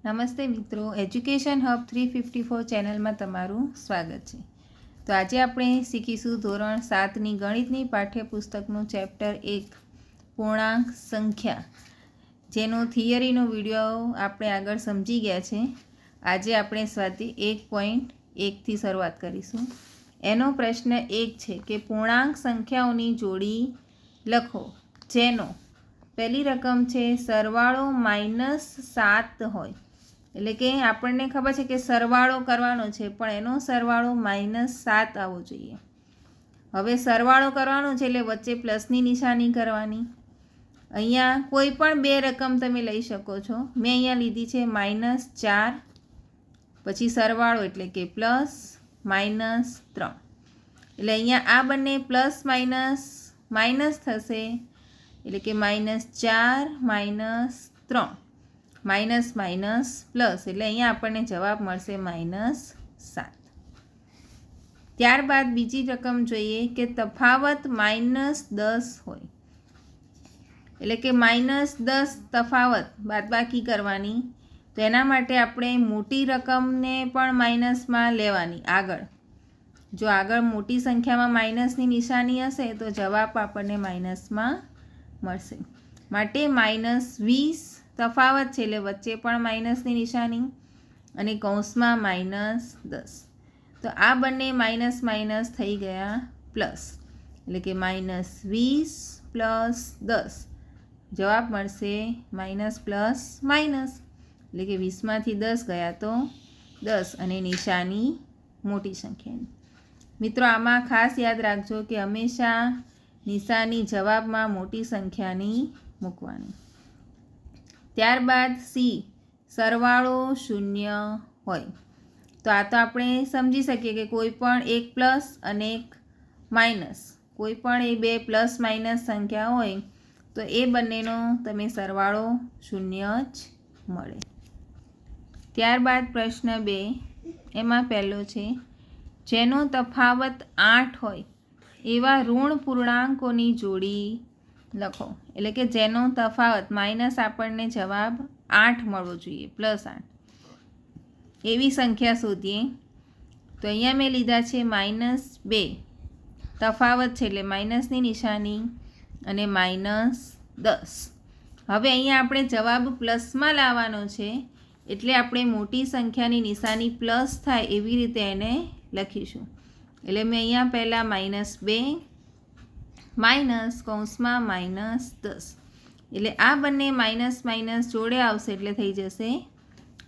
નમસ્તે મિત્રો, education hub 354 ચેનલમાં તમારું સ્વાગત છે. તો આજે આપણે શીખીશું ધોરણ 7ની ગણિતની પાઠ્યપુસ્તકનું ચેપ્ટર 1 પૂર્ણાંક સંખ્યા, જેનો થિયરીનો વિડીયો આપણે આગળ સમજી ગયા છે. આજે આપણે સ્વાધ્યાય 1.1થી શરૂઆત કરીશું. એનો પ્રશ્ન 1 છે કે પૂર્ણાંક સંખ્યાઓની જોડી લખો જેનો પહેલી રકમ છે સરવાળો -7 હોય. એટલે કે આપણને ખબર છે કે સરવાળો કરવાનો છે, પણ એનો સરવાળો -7 આવવો જોઈએ. હવે સરવાળો કરવાનો છે એટલે વચ્ચે પ્લસની નિશાની કરવાની. અહીંયા કોઈ પણ બે રકમ તમે લઈ શકો છો. મેં અહીંયા લીધી છે -4, પછી સરવાળો એટલે કે +, -3. એટલે અહીંયા આ બંને પ્લસ માઇનસ થશે, એટલે કે -4 -3, માઇનસ પ્લસ, એટલે અહીંયા આપણને જવાબ મળશે -7. ત્યારબાદ બીજી રકમ જોઈએ કે તફાવત -10 હોય. એટલે કે -10 તફાવત બાદબાકી કરવાની. તો એના માટે આપણે મોટી રકમને પણ માઇનસમાં લેવાની આગળ. જો આગળ મોટી સંખ્યામાં માઇનસની નિશાની હશે તો જવાબ આપણને માઇનસમાં મળશે. માટે -20 તફાવત છે એટલે વચ્ચે પણ માઇનસની નિશાની અને કૌંસમાં -10. તો આ બંને માઇનસ થઈ ગયા પ્લસ, એટલે કે -20 + 10 જવાબ મળશે માઇનસ પ્લસ માઇનસ, એટલે કે 20માંથી 10 ગયા તો 10 અને નિશાની મોટી સંખ્યાની. મિત્રો, આમાં ખાસ યાદ રાખજો કે હંમેશા નિશાની જવાબમાં મોટી સંખ્યાની મૂકવાની. ત્યારબાદ સી, સરવાળો 0 હોય. તો આ તો આપણે સમજી શકીએ કે કોઈ પણ એક પ્લસ અને એક માઇનસ, કોઈ પણ એ બે પ્લસ માઇનસ સંખ્યા હોય તો એ બંનેનો તમે સરવાળો 0 જ મળે. ત્યારબાદ પ્રશ્ન 2, એમાં પહેલો છે જેનો તફાવત 8 હોય એવા ઋણ પૂર્ણાંકોની જોડી લખો. એટલે કે જેનો તફાવત માઇનસ આપણને જવાબ 8 મળવો જોઈએ, +8 એવી સંખ્યા શોધીએ. તો અહીંયા મેં લીધા છે -2 તફાવત છે એટલે માઇનસની નિશાની અને -10. હવે અહીંયા આપણે જવાબ પ્લસમાં લાવવાનો છે એટલે આપણે મોટી સંખ્યાની નિશાની પ્લસ થાય એવી રીતે એને લખીશું. એટલે મેં અહીંયા પહેલાં -2 કૌંસમાં -10, એટલે આ બંને માઇનસ જોડે આવશે એટલે થઈ જશે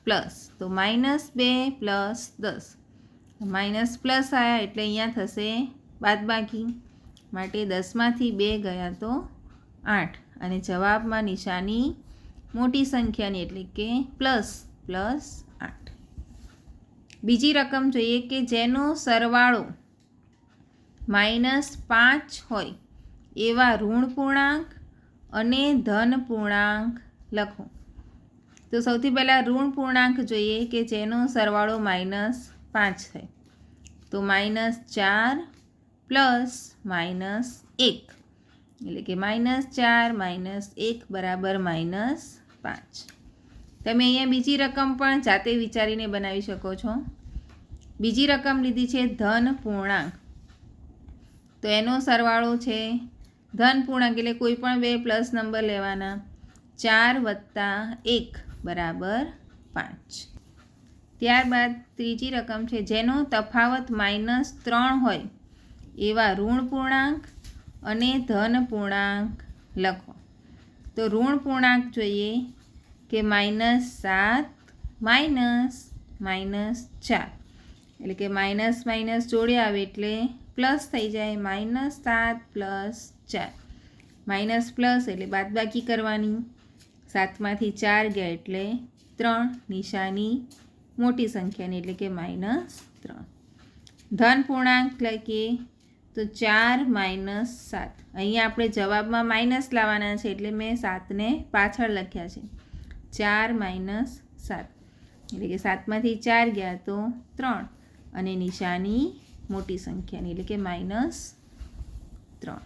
પ્લસ. તો -2 + 10, માઇનસ પ્લસ આવ્યા એટલે અહીંયા થશે બાદબાકી. માટે 10માંથી 2 ગયા તો 8 અને જવાબમાં નિશાની મોટી સંખ્યાની એટલે કે +8. બીજી રકમ જોઈએ કે જેનો સરવાળો -5 હોય એવા ઋણ પૂર્ણાંક અને ધન પૂર્ણાંક લખો. તો સૌથી પહેલાં ઋણ પૂર્ણાંક જોઈએ કે જેનો સરવાળો -5 થાય. તો -4 + -1, એટલે કે -4 - 1 બરાબર -5. તમે અહીંયા બીજી રકમ પણ જાતે વિચારીને બનાવી શકો છો. બીજી રકમ લીધી છે ધન પૂર્ણાંક. તો એનો સરવાળો છે ધન પૂર્ણાંક, એટલે કોઈ પણ બે પ્લસ નંબર લેવાના. 4 + 1 બરાબર 5. ત્યારબાદ ત્રીજી રકમ છે જેનો તફાવત -3 હોય એવા ઋણ પૂર્ણાંક અને ધન પૂર્ણાંક લખો. તો ઋણ પૂર્ણાંક જોઈએ કે -7 -4, એટલે કે માઇનસ જોડે આવે એટલે પ્લસ થઈ જાય, -7 + 4, માઇનસ પ્લસ એટલે બાદબાકી કરવાની. 7માંથી 4 ગયા એટલે 3, નિશાની મોટી સંખ્યાની એટલે કે -3. ધન પૂર્ણાંક લખીએ તો 4 - 7, અહીંયા આપણે જવાબમાં માઇનસ લાવવાના છે એટલે મેં 7ને પાછળ લખ્યા છે. 4 - 7, એટલે કે 7માંથી 4 ગયા તો 3 અને નિશાની મોટી સંખ્યાની એટલે કે -3.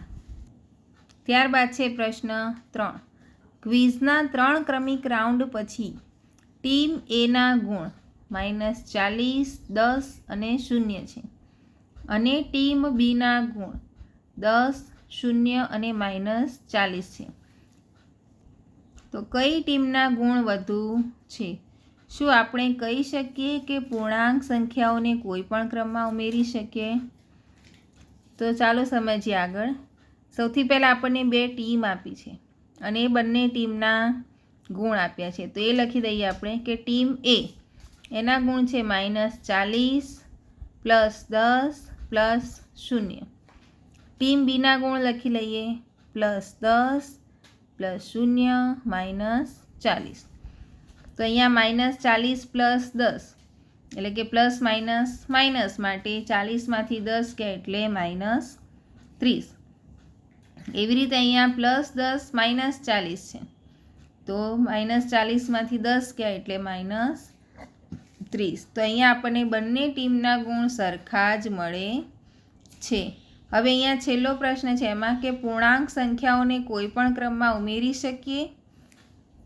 ત્યારબાદ છે પ્રશ્ન 3, ક્વિઝના 3 ક્રમિક રાઉન્ડ પછી ટીમ એના ગુણ -40, 10 અને 0 છે અને ટીમ બીના ગુણ 10, 0 અને -40 છે. તો કઈ ટીમના ગુણ વધુ છે? શું આપણે કહી શકીએ કે પૂર્ણાંક સંખ્યાઓને કોઈ પણ ક્રમમાં ઉમેરી શકીએ? તો ચાલો સમજીએ આગળ. સૌથી પહેલાં આપણને બે ટીમ આપી છે અને એ બંને ટીમના ગુણ આપ્યા છે. તો એ લખી દઈએ આપણે કે ટીમ એ એના ગુણ છે -40 +10 +0. ટીમ બીના ગુણ લખી લઈએ +10 +0 -40. તો અહીંયા -40 + 10 એટલે કે પ્લસ માઇનસ માઇનસ માટે 40માંથી 10 ગયા એટલે -30. એવી રીતે અહીંયા +10 -40 છે. તો -40માંથી 10 ગયા એટલે -30. તો અહીંયા આપણને બંને ટીમના ગુણ સરખા જ મળે છે. હવે અહીંયા છેલ્લો પ્રશ્ન છે એમાં કે પૂર્ણાંક સંખ્યાઓને કોઈ પણ ક્રમમાં ઉમેરી શકીએ?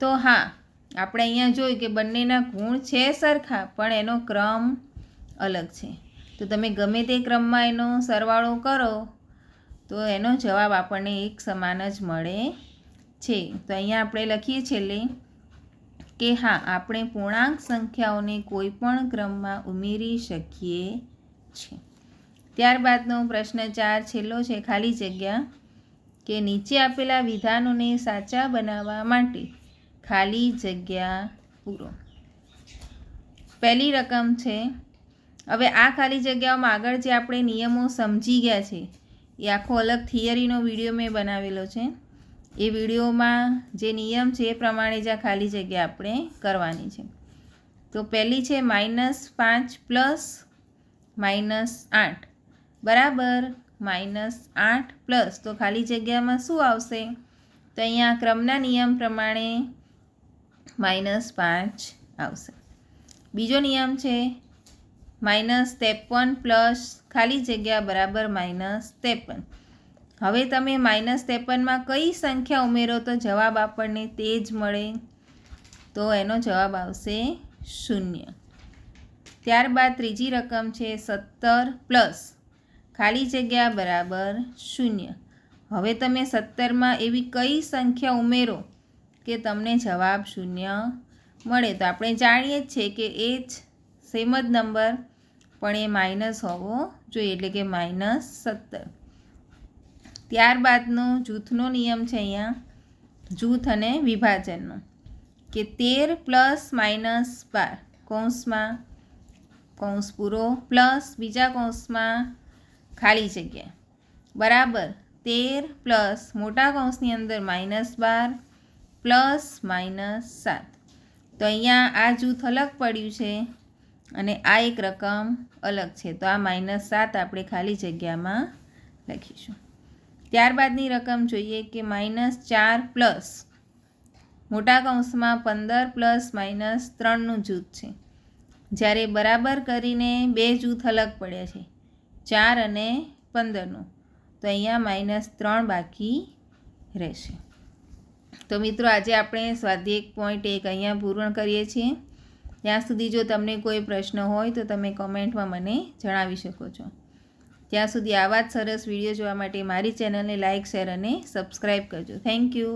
તો હા, આપણે અહીંયા જોયું કે બંનેના ગુણ છે સરખા પણ એનો ક્રમ અલગ છે. તો તમે ગમે તે ક્રમમાં એનો સરવાળો કરો તો એનો જવાબ આપણને એક સમાન જ મળે છે. તો અહીંયા આપણે લખીએ છેલ્લે કે હા, આપણે પૂર્ણાંક સંખ્યાઓને કોઈ પણ ક્રમમાં ઉમેરી શકીએ છીએ. ત્યારબાદનો પ્રશ્ન 4 છેલ્લો છે, ખાલી જગ્યા. કે નીચે આપેલા વિધાનોને સાચા બનાવવા માટે ખાલી જગ્યા પૂરો. પહેલી રકમ છે. હવે આ ખાલી જગ્યાઓમાં આગળ જે આપણે નિયમો સમજી ગયા છે એ આખો અલગ થિયરીનો વિડીયો મેં બનાવેલો છે. એ વિડીયોમાં જે નિયમ છે એ પ્રમાણે જ આ ખાલી જગ્યા આપણે કરવાની છે. તો પહેલી છે -5 + -8 બરાબર -8 પ્લસ. તો ખાલી જગ્યામાં શું આવશે? તો અહીંયા ક્રમના નિયમ પ્રમાણે -5 આવશે. બીજો નિયમ છે -53 પ્લસ ખાલી જગ્યા બરાબર -53. હવે તમે -53માં કઈ સંખ્યા ઉમેરો તો જવાબ આપણને તે જ મળે? તો એનો જવાબ આવશે 0. ત્યારબાદ ત્રીજી રકમ છે 17 પ્લસ ખાલી જગ્યા બરાબર 0. હવે તમે 17માં એવી કઈ સંખ્યા ઉમેરો કે તમને જવાબ 0 મળે? તો આપણે જાણીએ જ છીએ કે એ જ સેમ જ નંબર પણ એ માઇનસ હોવો જોઈએ એટલે કે -17. ત્યારબાદનો જૂથનો નિયમ છે અહીંયા જૂથ અને વિભાજનનો કે 13 + -12 કૌંસમાં કૌંસ પૂરો પ્લસ બીજા કૌંસમાં ખાલી જગ્યા બરાબર 13 પ્લસ મોટા કૌંસની અંદર -12 પ્લસ -7. તો અહીંયા આ જૂથ અલગ પડ્યું છે અને આ એક રકમ અલગ છે. તો આ -7 આપણે ખાલી જગ્યામાં લખીશું. ત્યારબાદની રકમ જોઈએ કે -4 પ્લસ મોટા કૌંસમાં 15 પ્લસ -3નું જૂથ છે. જ્યારે બરાબર કરીને બે જૂથ અલગ પડ્યા છે 4 અને 15નું. તો અહીંયા -3 બાકી રહેશે. તો મિત્રો આજે આપણે સ્વાધ્યાય 1.1 અહીંયા પૂર્ણ કરીએ છીએ. ત્યાં સુધી જો તમને કોઈ પ્રશ્ન હોય તો તમે કોમેન્ટમાં મને જણાવી શકો છો. ત્યાં સુધી આવા જ સરસ વિડીયો જોવા માટે મારી ચેનલને લાઇક, શેર અને સબસ્ક્રાઈબ કરજો. Thank you.